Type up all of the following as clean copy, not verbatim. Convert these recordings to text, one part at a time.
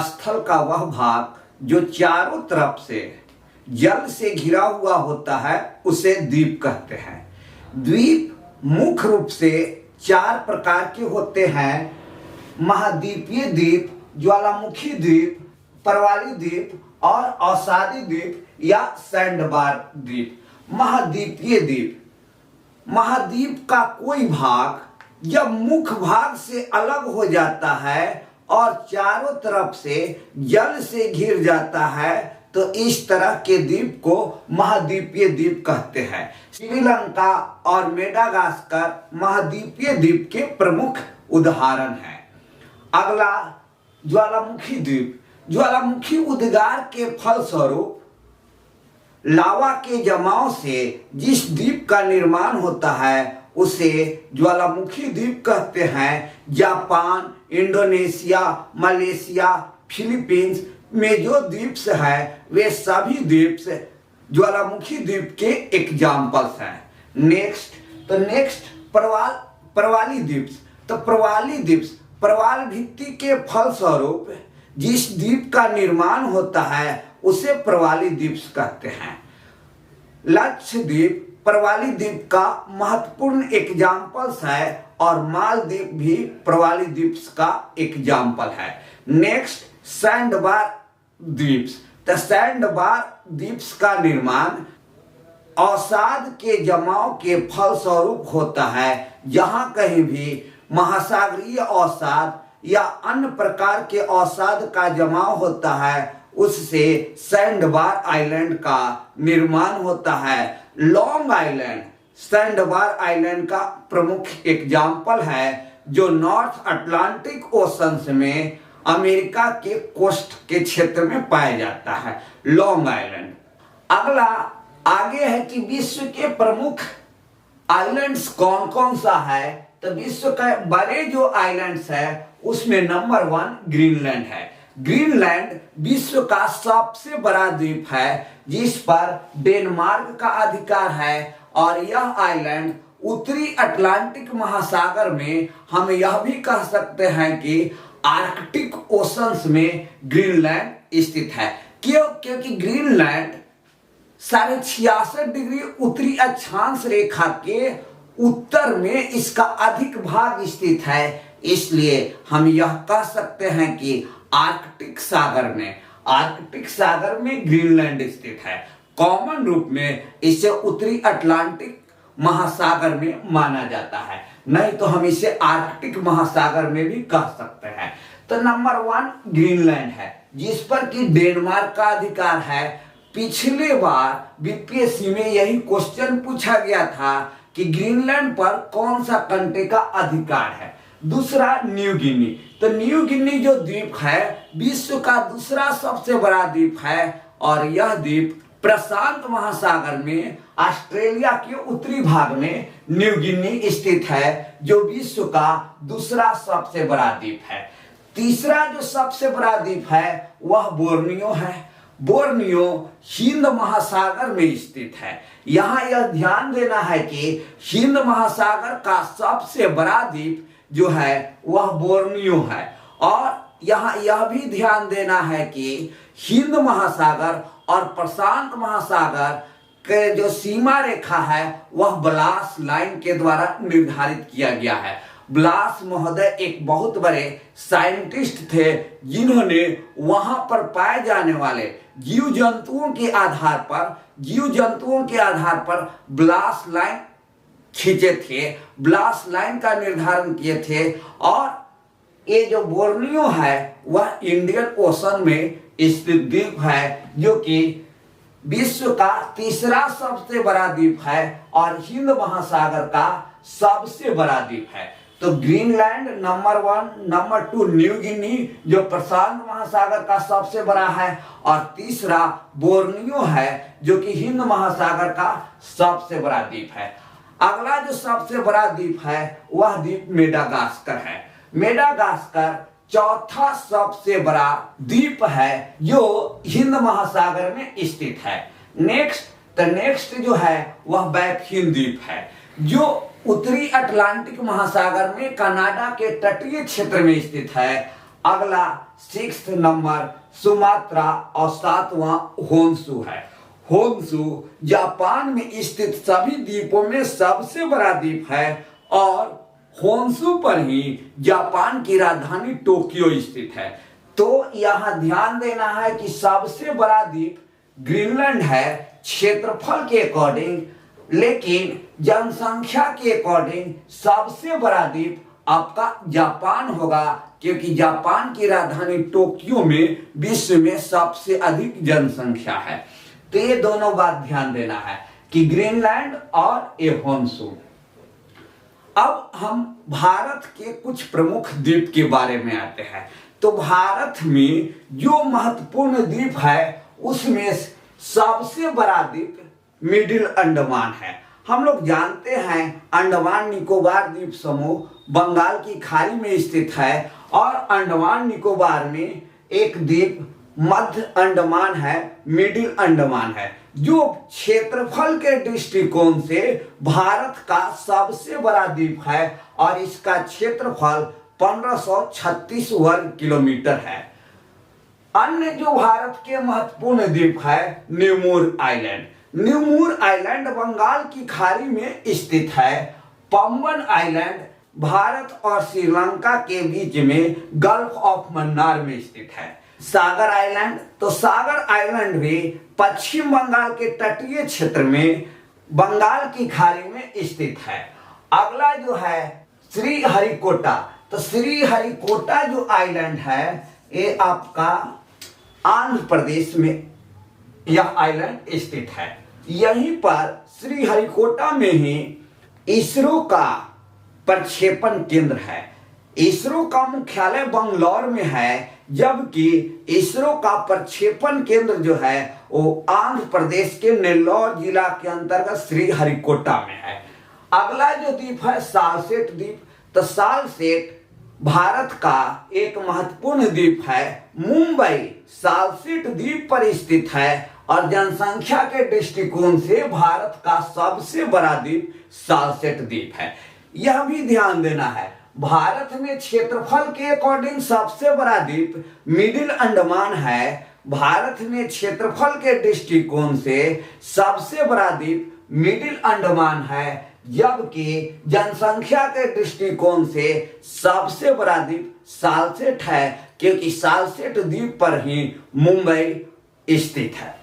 स्थल का वह भाग जो चारों तरफ से जल से घिरा हुआ होता है उसे द्वीप कहते हैं। द्वीप मुख्य रूप से 4 प्रकार के होते हैं: महाद्वीपीय द्वीप, ज्वालामुखी द्वीप, प्रवाली द्वीप और अवसादी द्वीप या सैंडबार द्वीप। महाद्वीपीय द्वीप, महाद्वीप का कोई भाग जब मुख्य भाग से अलग हो जाता है और चारों तरफ से जल से घिर जाता है तो इस तरह के द्वीप को महाद्वीपीय द्वीप कहते हैं। श्रीलंका और मेडागास्कर महाद्वीपीय द्वीप के प्रमुख उदाहरण हैं। अगला ज्वालामुखी द्वीप। ज्वालामुखी उद्गार के फलस्वरूप लावा के जमाव से जिस द्वीप का निर्माण होता है उसे ज्वालामुखी द्वीप कहते हैं। जापान, इंडोनेशिया, मलेशिया, फिलीपींस में जो द्वीप्स है वे सभी द्वीप्स ज्वालामुखी द्वीप के एग्जाम्पल्स हैं। नेक्स्ट प्रवाली द्वीप्स। तो प्रवाली द्वीप्स प्रवाल भित्ति के फलस्वरूप जिस द्वीप का निर्माण होता है उसे प्रवाली द्वीप्स कहते हैं। लक्षद्वीप प्रवाली द्वीप का महत्वपूर्ण एग्जाम्पल्स है और मालदीव भी प्रवाली द्वीप्स का एग्जाम्पल है। नेक्स्ट सैंडबार द्वीप्स। तो सैंडबार द्वीप्स का निर्माण अवसाद के जमाव के फलस्वरूप होता है। जहां कहीं भी महासागरीय अवसाद या अन्य प्रकार के अवसाद का जमाव होता है उससे सैंडबार आइलैंड का निर्माण होता है। लॉन्ग आइलैंड सैंडबार आइलैंड का प्रमुख एग्जाम्पल है जो नॉर्थ अटलांटिक ओशंस में अमेरिका के कोस्ट के क्षेत्र में पाया जाता है, लॉन्ग आइलैंड। अगला आगे है कि विश्व के प्रमुख आइलैंड्स कौन कौन सा है। तो विश्व के बड़े जो आइलैंड्स है उसमें नंबर 1 ग्रीनलैंड है। ग्रीनलैंड विश्व का सबसे बड़ा द्वीप है जिस पर डेनमार्क का अधिकार है और यह आइलैंड उत्तरी अटलांटिक महासागर में हम यह भी कह सकते हैं कि आर्कटिक ओशंस में ग्रीनलैंड स्थित है। क्योंकि ग्रीनलैंड 66.5 डिग्री उत्तरी अक्षांश रेखा के उत्तर में इसका अधिक भाग स्थित है, इसलिए हम यह कह सकते हैं कि आर्कटिक सागर में ग्रीनलैंड स्थित है। कॉमन रूप में इसे उत्तरी अटलांटिक महासागर में माना जाता है, नहीं तो हम इसे आर्कटिक महासागर में भी कह सकते हैं। तो नंबर 1 ग्रीनलैंड है जिस पर कि डेनमार्क का अधिकार है। पिछले बार बीपीएससी में यही क्वेश्चन पूछा गया था कि ग्रीनलैंड पर कौन सा कंट्री का अधिकार है। दूसरा न्यू गिनी। तो न्यू गिनी जो द्वीप है विश्व का दूसरा सबसे बड़ा द्वीप है और यह द्वीप प्रशांत महासागर में ऑस्ट्रेलिया के उत्तरी भाग में न्यू गिनी स्थित है जो विश्व का दूसरा सबसे बड़ा द्वीप है। तीसरा जो सबसे बड़ा द्वीप है वह बोर्नियो है। बोर्नियो हिंद महासागर में स्थित है। यहाँ यह ध्यान देना है कि हिंद महासागर का सबसे बड़ा द्वीप जो है वह बोर्नियो है और यहाँ यह भी ध्यान देना है कि हिंद महासागर और प्रशांत महासागर के जो सीमा रेखा है वह ब्लास लाइन के द्वारा निर्धारित किया गया है। ब्लास महोदय एक बहुत बड़े साइंटिस्ट थे जिन्होंने वहां पर पाए जाने वाले जीव जंतुओं के आधार पर ब्लास लाइन खींचे थे, ब्लास लाइन का निर्धारण किए थे और ये जो बोर्नियो है वह इंडियन ओशन में स्थित द्वीप है जो कि विश्व का तीसरा सबसे बड़ा द्वीप है और हिंद महासागर का सबसे बड़ा द्वीप है। तो Greenland number 1, number 2 New Guinea जो प्रशांत महासागर का सबसे बड़ा है और तीसरा बोर्नियो है जो कि हिंद महासागर का सबसे बड़ा द्वीप है। अगला जो सबसे बड़ा द्वीप है वह द्वीप मेडागास्कर है। मेडागास्कर चौथा सबसे बड़ा द्वीप है जो हिंद महासागर में स्थित है। नेक्स्ट जो है वह बैफिन द्वीप है जो उत्तरी अटलांटिक महासागर में कनाडा के तटीय क्षेत्र में स्थित है अगला 6th नंबर सुमात्रा और 7वां होन्शु है। होन्शु जापान में स्थित सभी द्वीपों में सबसे बड़ा द्वीप है और होन्शु पर ही जापान की राजधानी टोक्यो स्थित है। तो यहां ध्यान देना है कि सबसे बड़ा द्वीप ग्रीनलैंड है क्षेत्रफल के अकॉर्डिंग, लेकिन जनसंख्या के अकॉर्डिंग सबसे बड़ा द्वीप आपका जापान होगा, क्योंकि जापान की राजधानी टोक्यो में विश्व में सबसे अधिक जनसंख्या है। तो ये दोनों बात ध्यान देना है कि ग्रीनलैंड और ये होन्शु। अब हम भारत के कुछ प्रमुख द्वीप के बारे में आते हैं। तो भारत में जो महत्वपूर्ण द्वीप है उसमें सबसे बड़ा द्वीप मिडिल अंडमान है। हम लोग जानते हैं अंडमान निकोबार द्वीप समूह बंगाल की खाड़ी में स्थित है और अंडमान निकोबार में एक द्वीप मध्य अंडमान है, मिडिल अंडमान है, जो क्षेत्रफल के दृष्टिकोण से भारत का सबसे बड़ा द्वीप है और इसका क्षेत्रफल 1536 वर्ग किलोमीटर है। अन्य जो भारत के महत्वपूर्ण द्वीप है न्यूमूर आइलैंड। न्यूमूर आइलैंड बंगाल की खाड़ी में स्थित है। पंबन आइलैंड भारत और श्रीलंका के बीच में गल्फ ऑफ मन्नार में स्थित है। सागर आइलैंड, तो सागर आइलैंड भी पश्चिम बंगाल के तटीय क्षेत्र में बंगाल की खाड़ी में स्थित है। अगला जो है श्रीहरिकोटा, तो श्रीहरिकोटा जो आइलैंड है ये आपका आंध्र प्रदेश में यह आइलैंड स्थित है। यहीं पर श्रीहरिकोटा में ही इसरो का प्रक्षेपण केंद्र है। इसरो का मुख्यालय बंगलौर में है, जबकि इसरो का प्रक्षेपण केंद्र जो है वो आंध्र प्रदेश के नेल्लौर जिला के अंतर्गत श्रीहरिकोटा में है। अगला जो द्वीप है सालसेट द्वीप, तो सालसेट भारत का एक महत्वपूर्ण द्वीप है। मुंबई सालसेट द्वीप पर स्थित है और जनसंख्या के दृष्टिकोण से भारत का सबसे बड़ा द्वीप सालसेट द्वीप है। यह भी ध्यान देना है भारत में क्षेत्रफल के अकॉर्डिंग सबसे बड़ा द्वीप मिडिल अंडमान है। भारत में क्षेत्रफल के दृष्टिकोण से सबसे बड़ा द्वीप मिडिल अंडमान है, जबकि जनसंख्या के दृष्टिकोण से सबसे बड़ा द्वीप सालसेट है, क्योंकि सालसेट द्वीप पर ही मुंबई स्थित है।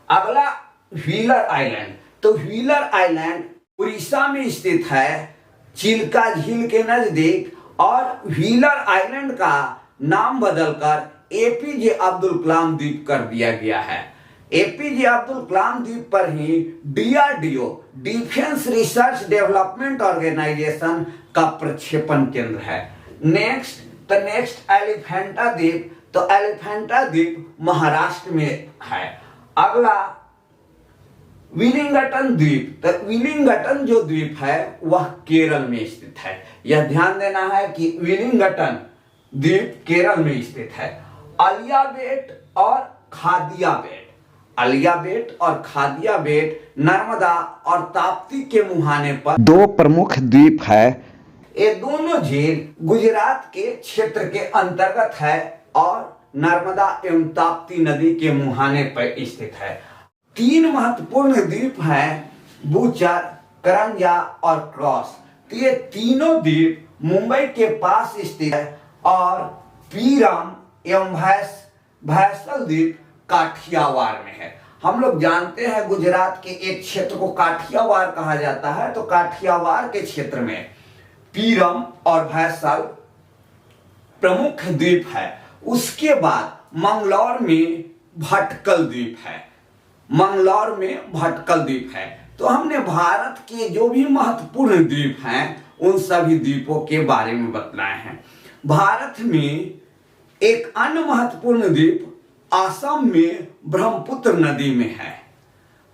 अगला व्हीलर आइलैंड, तो व्हीलर आइलैंड उड़ीसा में स्थित है, चिल्का झील के नजदीक, और व्हीलर आइलैंड का नाम बदलकर एपीजे अब्दुल कलाम द्वीप कर दिया गया है। एपीजे अब्दुल कलाम द्वीप पर ही DRDO defence research development organisation का प्रक्षेपण केंद्र है। नेक्स्ट एलिफेंटा द्वीप, तो एलिफेंटा द्वीप महाराष्ट्र में है। अगला विलिंगटन द्वीप, तो विलिंगटन जो द्वीप है वह केरल में स्थित है। यह ध्यान देना है कि विलिंगटन द्वीप केरल में स्थित है। अलियाबेट और खादिया बेट, अलियाबेट और खादिया बेट नर्मदा और ताप्ती के मुहाने पर दो प्रमुख द्वीप है। ये दोनों झील गुजरात के क्षेत्र के अंतर्गत है और नर्मदा एवं ताप्ती नदी के मुहाने पर स्थित है। तीन महत्वपूर्ण द्वीप हैं बूचर, करंजा और क्रॉस। तो ये तीनों द्वीप मुंबई के पास स्थित है और पीरम एवं भैसल द्वीप काठियावाड़ में है। हम लोग जानते हैं गुजरात के एक क्षेत्र को काठियावाड़ कहा जाता है, तो काठियावाड़ के क्षेत्र में पीरम और भैसल प्रमुख द्वीप है। उसके बाद मंगलौर में भटकल द्वीप है, मंगलौर में भटकल द्वीप है। तो हमने भारत के जो भी महत्वपूर्ण द्वीप हैं उन सभी द्वीपों के बारे में बतलाए हैं। भारत में एक अन्य महत्वपूर्ण द्वीप असम में ब्रह्मपुत्र नदी में है।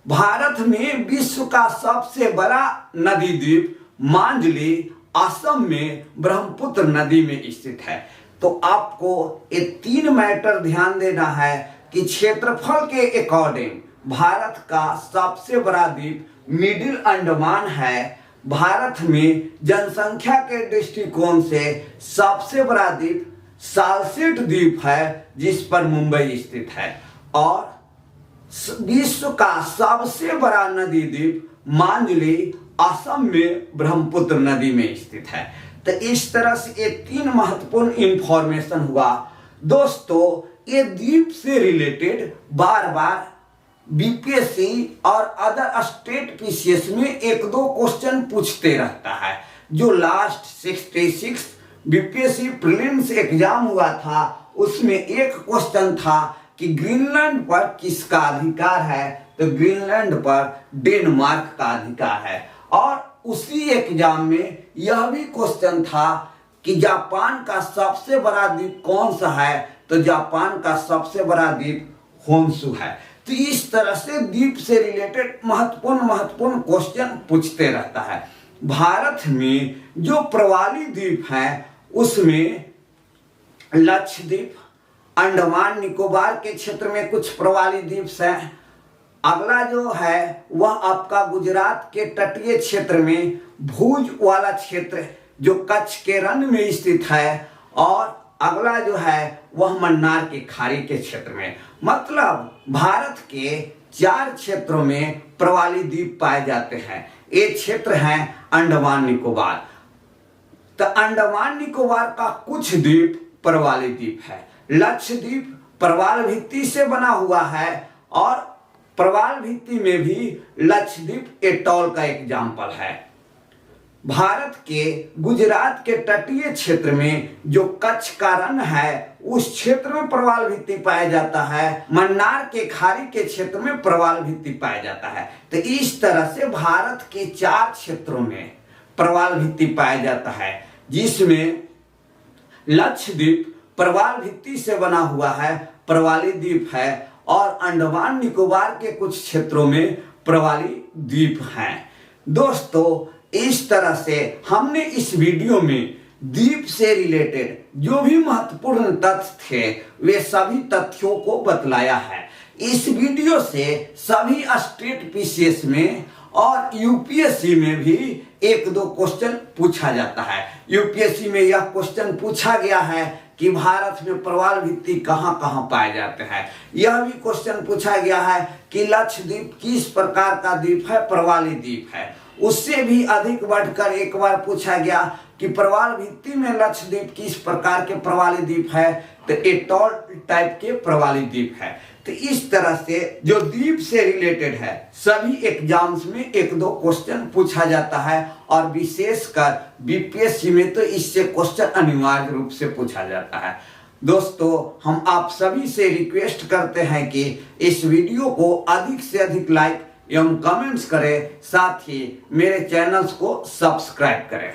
भारत में विश्व का सबसे बड़ा नदी द्वीप मांजली असम में ब्रह्मपुत्र नदी में स्थित है। तो आपको ये तीन मैटर ध्यान देना है कि क्षेत्रफल के अकॉर्डिंग भारत का सबसे बड़ा द्वीप मिडिल अंडमान है। भारत में जनसंख्या के दृष्टिकोण से सबसे बड़ा द्वीप सालसेट द्वीप है जिस पर मुंबई स्थित है। और विश्व का सबसे बड़ा नदी द्वीप मांजुली असम में ब्रह्मपुत्र नदी में स्थित है। तो इस तरह से ये 3 महत्वपूर्ण इंफॉर्मेशन हुआ। दोस्तों, ये द्वीप से रिलेटेड बार बार बीपीएससी और अदर स्टेट पीसीएस में 1-2 क्वेश्चन पूछते रहता है। जो लास्ट 66 बीपीएससी प्रीलिम्स एग्जाम हुआ था उसमें एक क्वेश्चन था कि ग्रीनलैंड पर किसका अधिकार है, तो ग्रीनलैंड पर डेनमार्क का अधिकार है। और उसी एग्जाम में यह भी क्वेश्चन था कि जापान का सबसे बड़ा द्वीप कौन सा है, तो जापान का सबसे बड़ा द्वीप होन्शु है। तो इस तरह से द्वीप से रिलेटेड महत्वपूर्ण क्वेश्चन पूछते रहता है। भारत में जो प्रवाली द्वीप हैं उसमें लक्षद्वीप, अंडमान निकोबार के क्षेत्र में कुछ प्रवाली द्वीप हैं। अगला जो है वह आपका गुजरात के तटीय क्षेत्र में भुज वाला क्षेत्र जो कच्छ के रण में स्थित है। और अगला जो है वह मन्नार की खाड़ी के क्षेत्र में। मतलब भारत के 4 क्षेत्रों में प्रवाली द्वीप पाए जाते हैं। ये क्षेत्र हैं अंडमान निकोबार। तो अंडमान निकोबार का कुछ द्वीप प्रवाली द्वीप है। लक्षद्वीप प्रवाल भित्ति से बना हुआ है और प्रवाल भित्ति में भी लक्षद्वीप एटॉल का एग्जाम्पल है। भारत के गुजरात के तटीय क्षेत्र में जो कच्छ का रण है उस क्षेत्र में प्रवाल भित्ति पाया जाता है। मन्नार के खाड़ी के क्षेत्र में प्रवाल भित्ति पाया जाता है। तो इस तरह से भारत के 4 क्षेत्रों में प्रवाल भित्ति पाया जाता है, जिसमें लक्षद्वीप प्रवाल भित्ति से बना हुआ है, प्रवाली द्वीप है। और अंडमान निकोबार के कुछ क्षेत्रों में प्रवाली द्वीप हैं। दोस्तों, इस तरह से हमने इस वीडियो में द्वीप से रिलेटेड जो भी महत्वपूर्ण तथ्य थे वे सभी तथ्यों को बतलाया है। इस वीडियो से सभी स्टेट पीसीएस में और यूपीएससी में भी 1-2 क्वेश्चन पूछा जाता है। यूपीएससी में यह क्वेश्चन पूछा गया है कि भारत में प्रवाल भित्ति कहाँ कहाँ पाए जाते हैं। यह भी क्वेश्चन पूछा गया है कि लक्षद्वीप किस प्रकार का द्वीप है, प्रवाली द्वीप है। उससे भी अधिक बढ़कर एक बार पूछा गया कि प्रवाल भित्ति में लक्षद्वीप किस प्रकार के प्रवाली द्वीप है, तो एटॉल टाइप के प्रवाली द्वीप है। तो इस तरह से जो द्वीप से रिलेटेड है सभी एग्जाम्स में 1-2 क्वेश्चन पूछा जाता है। और विशेषकर बीपीएससी में तो इससे क्वेश्चन अनिवार्य रूप से पूछा जाता है। दोस्तों, हम आप सभी से रिक्वेस्ट करते हैं कि इस वीडियो को अधिक से अधिक लाइक एवं कमेंट्स करें, साथ ही मेरे चैनल्स को सब्सक्राइब करें।